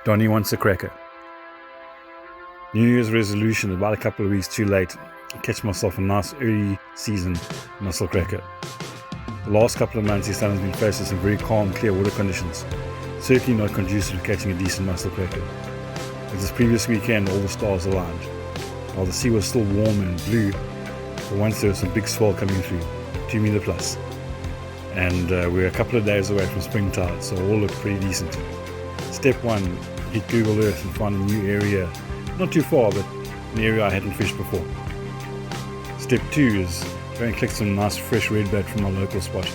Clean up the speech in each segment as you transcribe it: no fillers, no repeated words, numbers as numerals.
Donnie wants a cracker. New Year's resolution about a couple of weeks too late. I'll catch myself a nice early season Musselcracker. The last couple of months his son has been faced with some very calm, clear water conditions. Certainly not conducive to catching a decent Musselcracker. With this previous weekend all the stars aligned. While the sea was still warm and blue, for once there was some big swell coming through, 2 meter plus. And we're a couple of days away from spring tide, so all look pretty decent. Step 1, hit Google Earth and find a new area, not too far, but an area I hadn't fished before. Step 2 is go and collect some nice fresh redbait from our local spot.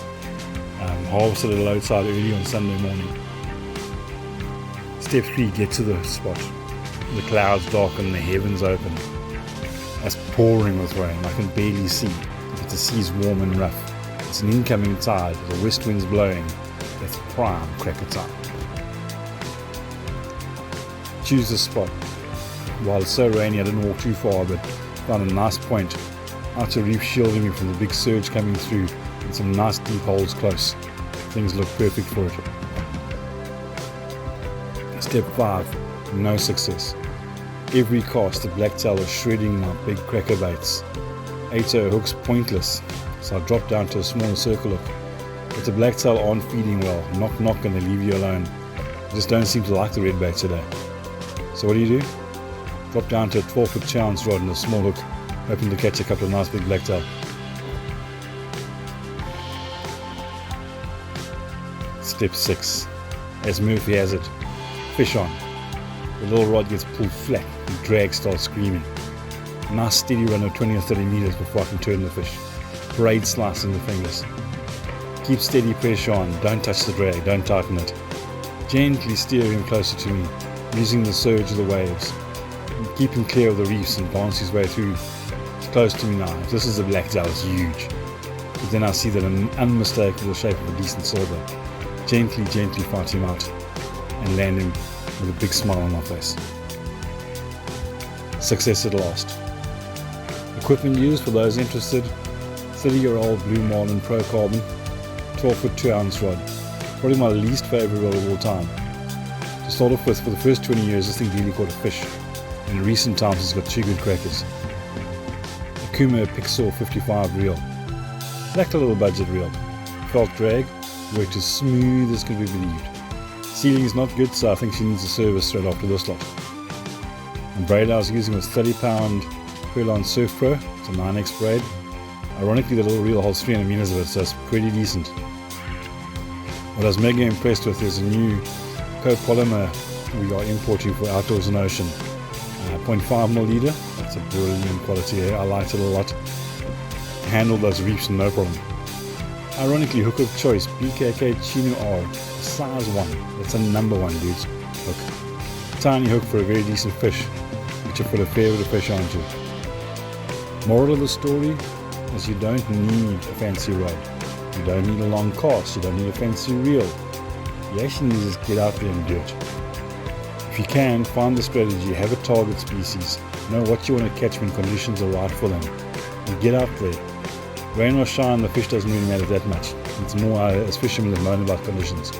Harvested at a low tide early on Sunday morning. Step 3, get to the spot. The clouds darken, the heavens open. It's pouring with rain, I can barely see. But the sea's warm and rough. It's an incoming tide, the west wind's blowing. That's prime cracker time. Choose the spot. While it's so rainy I didn't walk too far, but found a nice point. Outer reef shielding me from the big surge coming through and some nice deep holes close. Things look perfect for it. Step 5, no success. Every cast the blacktail was shredding my big cracker baits. 8-0 hooks pointless, so I dropped down to a smaller circle hook. But the blacktail aren't feeding well, knock and they leave you alone. They just don't seem to like the red bait today. So what do? Drop down to a 12-foot challenge rod and a small hook, hoping to catch a couple of nice big blacktail. Step 6, as Murphy has it, fish on. The little rod gets pulled flat, the drag starts screaming. Nice steady run of 20 or 30 meters before I can turn the fish. Braid slice in the fingers. Keep steady pressure on, don't touch the drag, don't tighten it. Gently steer him closer to me, using the surge of the waves. Keep him clear of the reefs and bounce his way through. It's close to me now. If this is a blacktail, it's huge. But then I see that an unmistakable shape of a decent silver. Gently fight him out and land him with a big smile on my face. Success at last. Equipment used for those interested: 30-year-old Blue Marlin Pro Carbon, 12-foot 2-ounce rod. Probably my least favorite rod of all time. To start off with, for the first 20 years this thing really caught a fish. In recent times it's got 2 good crackers. A Kuma Pixel 55 reel. Lacked a little budget reel. Felt drag, worked as smooth as could be believed. Sealing is not good, so I think she needs a service straight after this lot. The braid I was using was 30-pound Perlon Surf Pro. It's a 9X braid. Ironically, the little reel holds 300 meters of it, so it's pretty decent. What I was mega impressed with is a new copolymer we are importing for outdoors and ocean. 0.5mm leader. That's a brilliant quality here. I liked it a lot. Handled those reefs no problem. Ironically, hook of choice, BKK Chino R, size 1. That's a number 1, dudes. Hook. Tiny hook for a very decent fish, which I put a fair bit of fish onto. Moral of the story is you don't need a fancy rod. You don't need a long cast. You don't need a fancy reel. You actually need to just get out there and do it. If you can, find the strategy, have a target species, know what you want to catch when conditions are right for them, and get out there. Rain or shine, the fish doesn't really matter that much. It's more as fishermen that moan about conditions.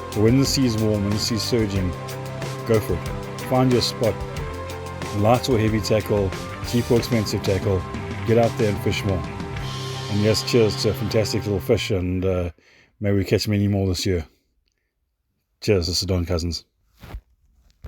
But when the sea is warm, when the sea is surging, go for it. Find your spot. Light or heavy tackle, cheap or expensive tackle, get out there and fish more. And yes, cheers to a fantastic little fish, and may we catch many more this year. Cheers, this is Don Cousins.